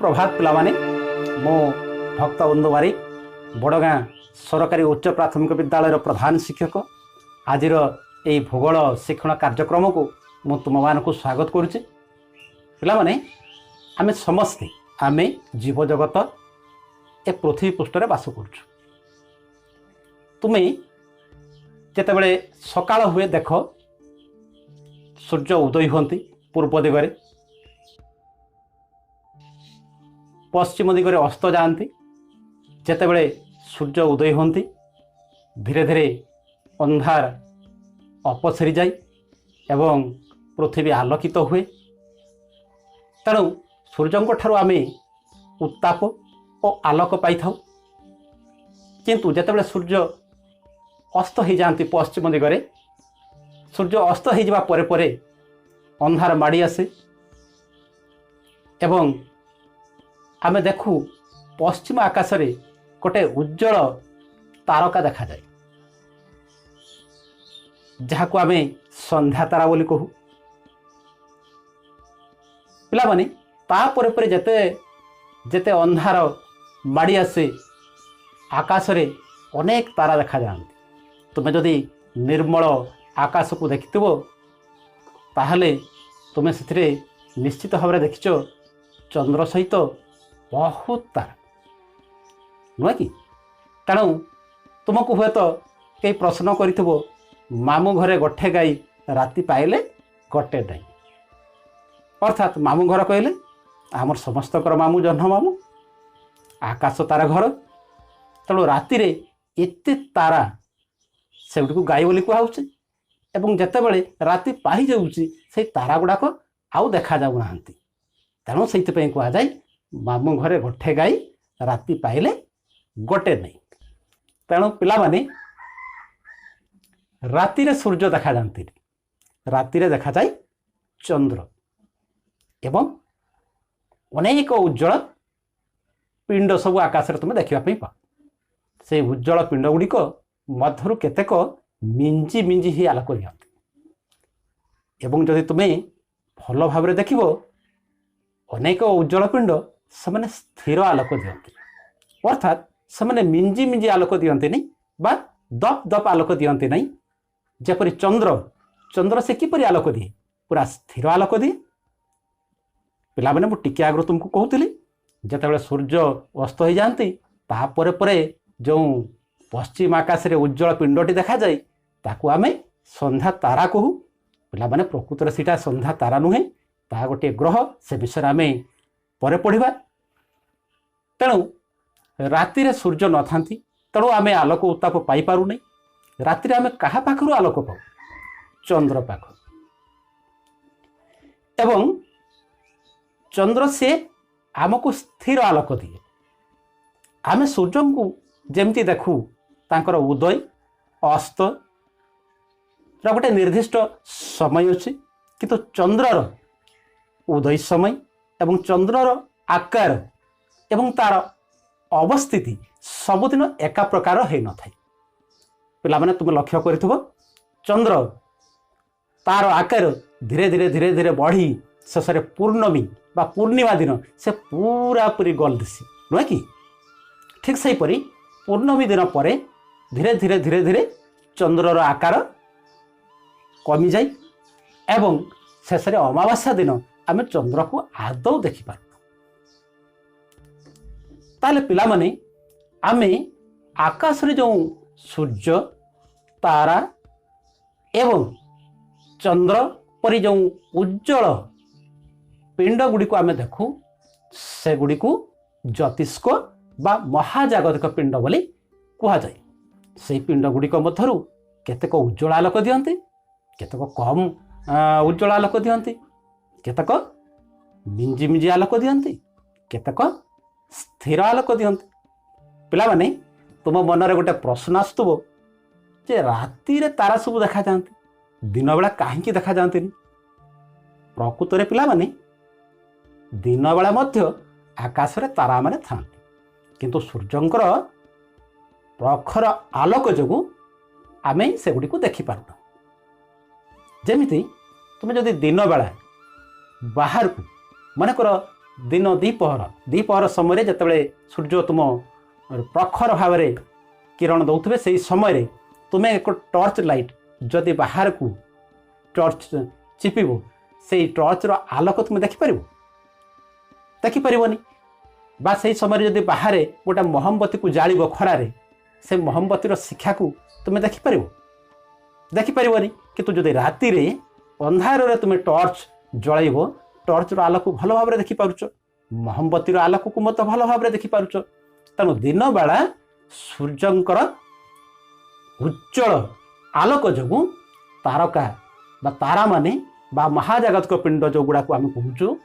सुप्रभात पिलामाने मो भक्त बंधु बारिक बड़गाँ सरकारी उच्च प्राथमिक विद्यालय प्रधान शिक्षक आज यही भूगोल शिक्षण कार्यक्रम को मु तुम मान को स्वागत करुच्चे। पिलामाने आमे समस्ते आमे जीव जगत ए पृथ्वी पृष्ठ बास करुछु। तुम्हें जितेबले सकाळ हुए देख सूर्य उदय होती पूर्व दिगरे, पश्चिम दिगरे अस्त जाती। जितेबले सूर्य उदय होती धीरे धीरे अंधार अपसरी जाए एवं पृथ्वी आलोकित हुए। तेणु सूर्य ठारू आमे उत्ताप और आलोक पाई थाउ। किंतु जितेबले सूर्य अस्त हो जाती पश्चिम दिगरे, सूर्य अस्त हो जावा परे परे अंधार माड़ी आसे एवं आमे देखू पश्चिम आकाश रे गोटे उज्जवल तारका देखा जाए, जहाँ को आमे संध्या तारा बोली कहू। पिला माने ता परे परे जेते जेते अंधार माड़ी आसे आकाश रे अनेक तारा देखा जाती। तुम्हें जदि निर्मल आकाश को देखिथिबो ताहले तुम्हें से निश्चित भाव में देखिच चंद्र सहित बहुत तारा नुह कि। तेणु तुमको हुए तो कई प्रश्न करिथिबो मामू घरे गोठे गाई राति पाइले गोटे दाई। अर्थात मामू घर कहले आमर समस्तकर मामू जह्न मामू आकाश तारा घर। तेणु राति रे एते तारा से गाई बोली कहुचे एवं जितेबले राति पाई जाऊँगी से तारा गुड़ाक आउ देखा जाऊ ना। तेणु से कहुए मामू घरे गोठे गाई राति पाइले गोटे नहीं। तेणु पिला माने राति रे सूर्य देखा जाती, राति रे देखा जाए चंद्र एवं अनेक उज्जवल पिंड सब आकाश में देखा पा। से उज्जवल पिंड गुड़िक मध्यरु केतेक मिंजी मिंजी ही आलोक दियंती एवं जदि तुम्हें भल भाव देखिबो अनेक उज्जवल पिंड से स्थिर आलोक दियंती। अर्थात से मिंजी मिंजी आलोक दियंती नहीं बा दप दप आलोक दियंती नहीं। जेपरि चंद्र चंद्र से किपरि आलोक दिए पूरा स्थिर आलोक दिए। पिला माने मु टिके आगु तुमको कहूली जितेबाला सूर्य अस्त हो जाती तापर परे जो पश्चिम आकाश रे उज्जवल पिंडटी देखा जाए ताकू आमे संध्या तारा कहू। पिला माने प्रकृत में सीटा संध्या तारा नुहे, ता गोटे ग्रह से विषय आमे परे पढ़िबा। तेणु राति रे सूर्य न थांती, तेणु आमे आलोक उत्ताप पाई पारु नहीं। राति रे आमे कहा पाखरु आलोक पाऊ? चंद्र पाखरु। एवं चंद्र से आमको स्थिर आलोक दिए। आमे सूर्य को जेमती देखू तांकर उदय अस्त गोटे निर्दिष्ट समय अच्छे, किंतु चंद्रर उदय समय एवं चंद्रर आकार एवं तार अवस्थिति सबुदिन एका प्रकार है न थाई। पिला माने तुम लक्ष्य करिथिबो चंद्र तार आकार धीरे धीरे धीरे धीरे बढ़ी शेष में पूर्णमी बा पूर्णिमा दिन से पूरा पूरी गोल दिसी नुहे कि। ठीक से परी पूर्णमी दिन पर धीरे धीरे धीरे धीरे चंद्रर आकार कमी जाए एवं शेष में अमावास्या दिन आम चंद्र को आदौ देखिपार। ताले पिला माने आमे आकाश रे जो सूर्य तारा एवं चंद्र परी जो उज्जवल पिंड गुड़ी को आमे देखू से गुड़ी को ज्योतिष्क बा महाजागतिक पिंड बोली कहा जाए। से पिंड गुड़िक मध्यरु केतेक उज्जवल आलोक दियंती, केतेक कम उज्जवल आलोक दियंती, केतेक मिंजी मिंजी आलोक दियंती, केतेक स्थिर आलोक दियंती। पिला माने तुम मन रे गोटे प्रश्न आसुतबो जे राति रे तारा सब देखा जाती, दिन बेला काहेकि देखा जाती? प्रकृत रे पिला माने दिन बेला मध्य आकाश रे तारा माने थांती, किंतु सूर्यंकर प्रखर आलोक जोगु आमे से गुडी को देखि पारु। जेमिति तुम जदि दिन बेला बाहर को मन कर दिन द्विपहर समय जिते सूर्य तुम प्रखर भाव में किरण दौथे से समय तुम्हें एक टॉर्च लाइट जदि बाहर को टॉर्च चिपिब से टॉर्चर आलोक तुम देखिपारनी बा से समय जदि बाहर गोटे मोहम्बती को जाड़ खरारे से मोहम्बतीर शिक्षा को तुम्हें देखिपारनी किंतु जदि राति रे अंधार तुम्हें टॉर्च जल टॉर्चर आलोक भल भाव देखिपार मोहम्बतीर आलोक को मत भल भाव देखिपार तेणु दिन बेला सूर्यंकर उज्जवल आलोक जो तारका बा तारा माने बा महाजागतिक पिंड जो गुड़ा को आम कहूँ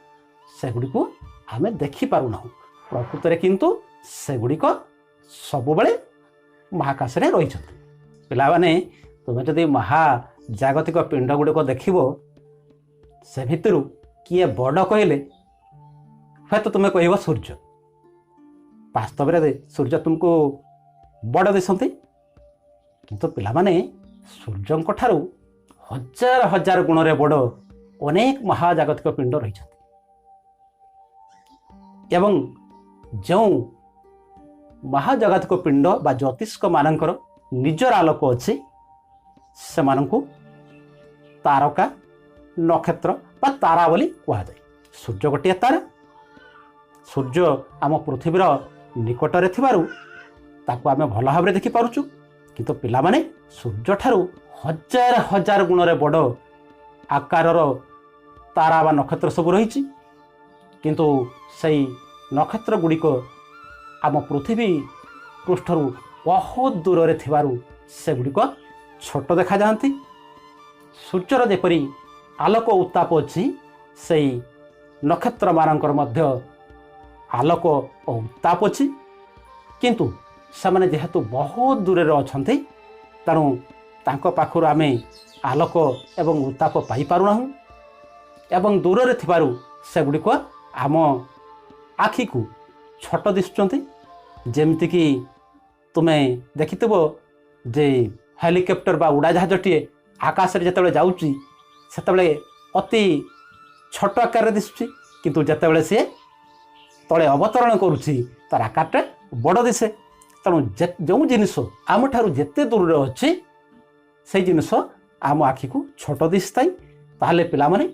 सेगुड़ी आम देखिपारूना प्रकृत में किंतु सेगुड़िक सबुबले महाकाश में रही पिलाने तुम्हें जदि महाजागतिक पिंड गुड़िक देखिब से भितर किए बड़ कहले हे तो तुम्हें कह सूर्य वास्तव में सूर्य तुमको बड़ दिशंती किंतु पिलाने सूर्यंक ठारू हजार हजार गुण रे बड़ अनेक महाजागतिक पिंड रही एवं जो महाजागतिक पिंड बा ज्योतिष्क मानकर निजर आलोक अच्छी से तारका नक्षत्र बा तारा बोली कहुए सूर्य गोटे तारा सूर्य आम पृथ्वीर निकटरे ताकू आम भल भाव देखिपारुचु किंतु पिला माने सूर्य ठारू हजार हजार गुण रे बड़ आकारर तारा बा नक्षत्र सब रही किंतु सही नक्षत्र गुड़िक आम पृथ्वी पृष्ठरू बहुत दूर रे थिबारु से गुड़िक छोट देखा जाती सूर्यर जेपरी आलोक उत्ताप अच्छी से नक्षत्र मानकर मध्य आलोक और उत्ताप अच्छी किंतु से जेहेतु बहुत दूर अच्छा तेणु तांको पाखुर आमे आलोक एवं उत्ताप पाई पारुना एवं दूर रे थिबारु से गुड़िक आम आखि को छोट दिशुंट जेमती कि तुम्हें देखिथिब जे हेलिकप्टर बा उड़ाजाहाजटीए आकाश में जिते जाऊँगी से अति छोट आकार दिशुची किंतु जितेबाला सी तले अवतरण करुच्ची तार आकारटा बड़ दिशे तेणु जो जिनिस आम ठारू जेते दूर अच्छी से जिनिस आम आखि को छोट दिशा ताहले पिला माने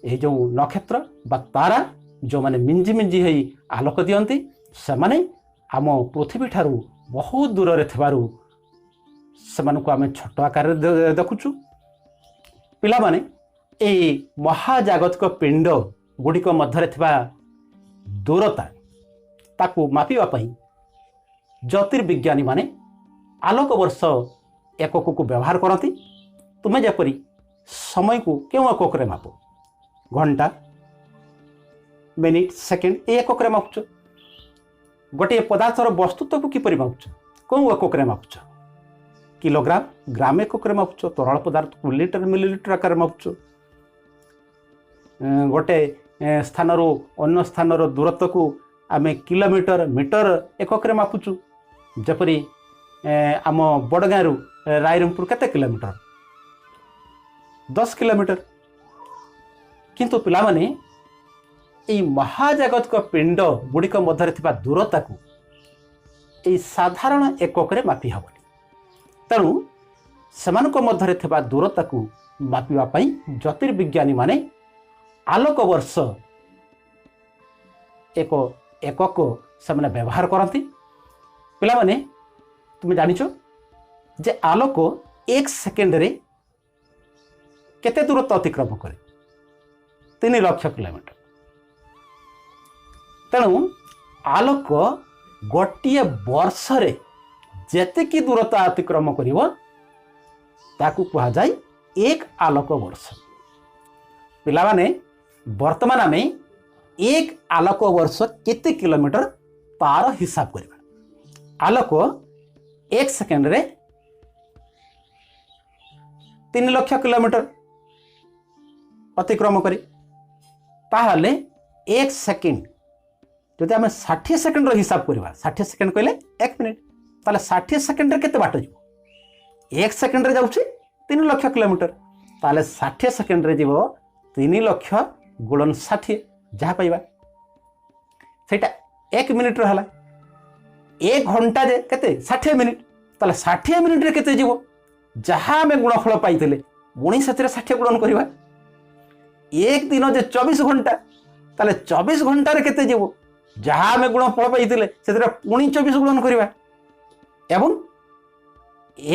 ये जो नक्षत्र बा तारा जो माने मिंजी मिंजी है आलोक दियंती से माने आम पृथ्वी ठारू बहुत दूर रे थिबारु सेमानकु आम छोट आकार देखुचु पिला माने ए महाजागतिक पिंड गुड़िक मध्य थिबा दूरता ताकू मापिबा पई ज्योतिर्विज्ञानी माने आलोक वर्ष एकक को व्यवहार करती तुम्हें जपरी समय को क्यों एकक रे माप घंटा मिनिट सेकेंड एकक रे मापुच गोटे पदार्थर वस्तुत्व को किपरि मापुच कौन एकक रे मापुच किलोग्राम ग्राम एकक रे मापुच तरल पदार्थ को लिटर मिलीलिटर आकार मापुच गोटे स्थान अन्य स्थान दूरत्व को आम किलोमीटर मीटर एकक रे मापुचु जपरी आम बड़गाँ रायरंगपुर केते किलोमीटर 10 किलोमीटर किंतु पिला माने এই महाजागतिक पिंड गुड़िक मध्य थिबा दूरता को এই साधारण एकक रे मापी हबनी तेणु सेमानक मध्य थिबा दूरता को मापिबा पई ज्योतिर्विज्ञानी माने आलोक वर्ष एक एकक से व्यवहार करती पिला माने तुम जानिच जे आलोक एक सेकेंड रे केते दूरत्व अतिक्रम करे 3 लाख किलोमीटर तेणु आलोक गोटे वर्ष रे जेते की दूरता अतिक्रम करिवो ताकू कहा जाय एक आलोक वर्ष पिला माने वर्तमान आम एक आलोक वर्ष केते किलोमीटर तार हिसाब करबा आलोक एक सेकेंड रे 3 लाख किलोमीटर अतिक्रम करे ताहले एक सेकेंड जदि आम 60 सेकेंड हिसाब करवा 60 सेकेंड कहले 1 मिनिट ताले 60 सेकेंड रे केते बाट जीवो एक सेकेंड रे जाउछि 3 लाख किलोमीटर ताले 60 सेकेंड रे जीवो 3 लाख गुणन 60 जहाँ पाइबा सेटा 1 मिनिट रहा 1 घंटा जे केते 60 मिनिट ताले 60 मिनिट रे केते जीवो जहाँ आम गुणफल पाई पुणी से 60 गुणन करवा एक दिन जे 24 घंटा ताले 24 घंटा केते जीवो जहाँ आम गुणफल पाई से पुणी 24 गुणन करवा एवं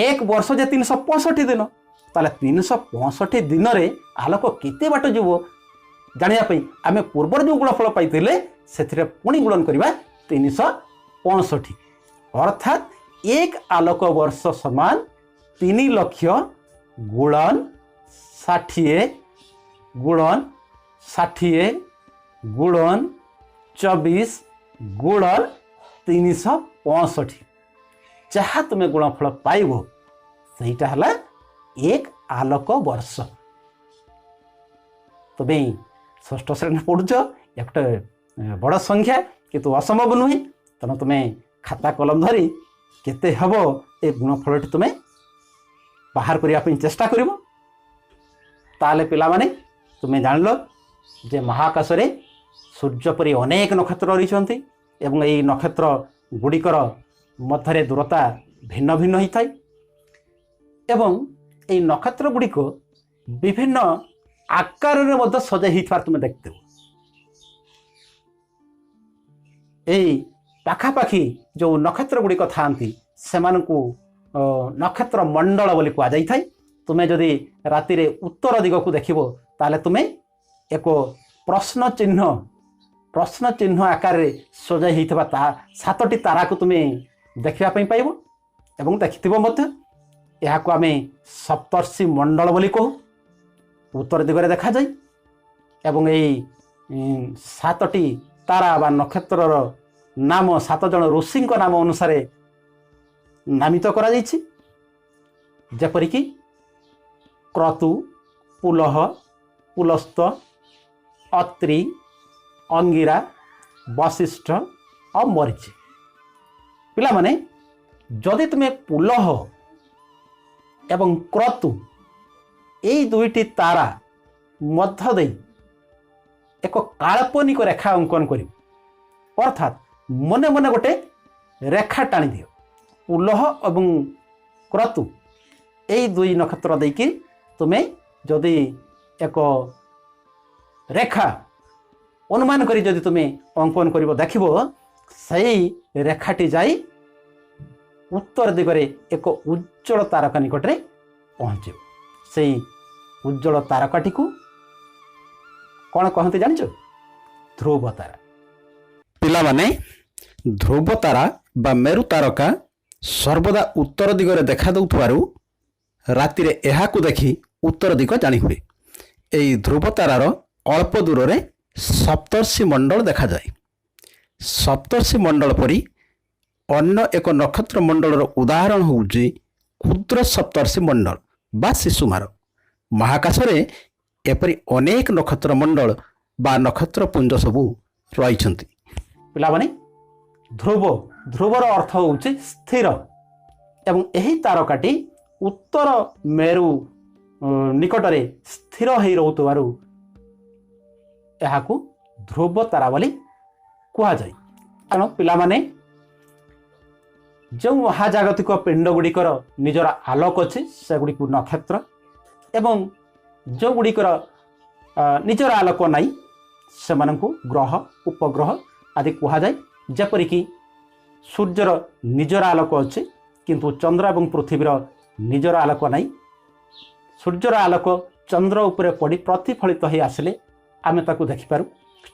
एक वर्ष जे 365 दिन ताले 365 दिन रे आलोक केते बाट जीवो जानिया आम पूर्वर जो गुणफल पाई से पुणी गुणन करवा 365 अर्थात एक आलोक वर्ष समान 3 लक्ष गुणन 60 गुणन 60 गुणन 24 गुणन 365 जहाँ तुम्हें गुणफल पाइब सहीटा है एक आलोक वर्ष। तुम्हें षष्ठ श्रेणी पढ़ुच एक बड़ संख्या किंतु असंभव नुहे तेणु तुम्हें खाता कलम धरी केते हब ए गुणफल तुम्हें बाहर करने चेष्टा कर ताले पिला माने तुम्हें जान लो जे महाकाश रे सूर्य परी अनेक नक्षत्र रही एवं यही नक्षत्र गुड़िकर मध्य दूरता भिन्न भिन्न होता है एवं यही नक्षत्र गुड़िक विभिन्न आकार में सजाई होता तुम्हें देखते यही पाखापाखी जो नक्षत्र गुड़िक था से नक्षत्र मंडल बोली कहुई तुम्हें जदि राति रे उत्तर दिग को देखो ताले तुम्हें एक प्रश्न चिन्ह आकार रे सजाई होता 7टी तारा को तुम्हें देखापी पाइब एवं देखि यह आम सप्तर्षि मंडल बोली कहू उत्तर दिगरे देखा जाए एवं यही 7टी तारा बा नक्षत्रर नाम 7 जन ऋषि नाम अनुसार नामित करा जाइछि जेपरिकी क्रतु पुलह पुलस्त अत्रि अंगिरा वशिष्ठ और मरीचि पिला माने जदि तुम्हें पुलह एवं क्रतु यही 2टी तारा मध्य दे एक काल्पनिक रेखा अंकन कर अर्थात मने मने गोटे रेखा टाणी दियो पुलह एवं क्रतु यही 2 नक्षत्र देकी तुम्हें जदि एक रेखा अनुमान करी जदि तुम्हें अंकन कर देखो सही रेखाटी जाई उत्तर दिगरे एक उज्जवल तारका निकट में पहुँचे से उज्जवल तारकाटी को कौन कहते जानच ध्रुव तारा पिला माने ध्रुव तारा बा मेरु तारका सर्वदा उत्तर दिगरे देखा दउथवारु राति रे एहा को देखी उत्तर दिग जानी हुए एई ध्रुव तारार अल्प दूर रे सप्तर्षि मंडल देखा जाए सप्तर्षि मंडल परी अन्य एक नक्षत्र मंडलर उदाहरण होउछि क्षुद्र सप्तर्षि मंडल बा शिशुमार महाकाश रे एपरी अनेक नक्षत्र मंडल बा नक्षत्र पुंज सबू रही पिला माने ध्रुवर अर्थ होउछि स्थिर एवं यही तारकाटी उत्तर मेरु निकटरे स्थिर हो रोतबारु यहाकू ध्रुव तारा बोली कहा जाए कारण पिला माने जो महाजागतिक पिंड गुड़िकर निजर आलोक अच्छे से गुड़ी नक्षत्र एवं जो गुड़िकर निजर आलोक नाई से ग्रह उपग्रह आदि कहा जाए जेपरिकी सूर्यर निजर आलोक अच्छे किंतु चंद्र एवं पृथ्वीर निजर आलोक नाई सूर्यर आलोक चंद्र उपरे पड़ी प्रतिफलित हो आसिले आमे ताकू देखिपारू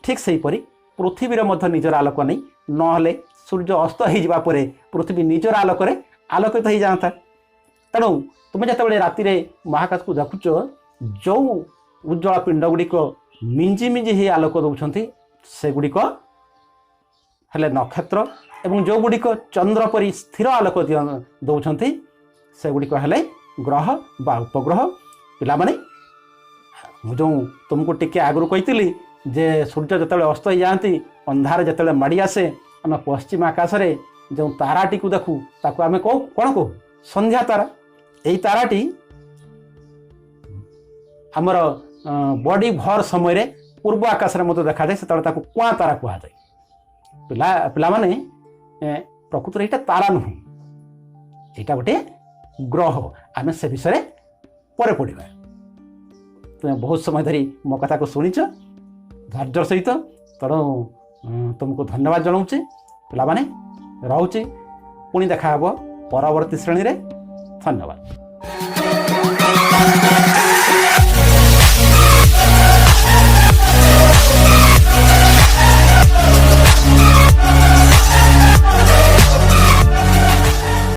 ठीक सेहीपरि पृथ्वीर मध्य निजर आलोक नहीं नहले सूर्य अस्त हो पृथ्वी निजर आलोक आलोकित हो जाता तेणु तुम्हें जिते राति महाकाश को देखुच जो उज्ज्वल पिंड गुड़िक मिंजी मिंजी ही आलोक दौरान से गुड़िक हेले नक्षत्र एवं जो गुड़िक चंद्र परी स्थिर आलोक दौरान से गुड़िक हेले ग्रह बा उपग्रह पिला माने जो तुमको टिके आगु कही जे सूर्य जिते अस्त हो जाती अंधार जिते माड़ी आसे आम पश्चिम आकाश रे जो ताराटी को देखू ताकू आम कौ कौन कहू संध्या तारा यही ताराटी आमर बड़ी भर समय पूर्व आकाश में देखा जाए से कुआ तारा कहुए ପିଲାମାନେ ପ୍ରକୃତରେ ଏଇଟା ତାରା ନୁହେଁ, ଏଇଟା ଗୋଟେ ଗ୍ରହ। ଆମେ ସେ ବିଷୟରେ ପରେ ପଢ଼ିବା। ତୁମେ ବହୁତ ସମୟ ଧରି ମୋ କଥାକୁ ଶୁଣିଛ ଧୈର୍ଯ୍ୟ ସହିତ, ତେଣୁ ତୁମକୁ ଧନ୍ୟବାଦ ଜଣାଉଛି। ପିଲାମାନେ ରହୁଛି, ପୁଣି ଦେଖା ହେବ ପରବର୍ତ୍ତୀ ଶ୍ରେଣୀରେ। ଧନ୍ୟବାଦ।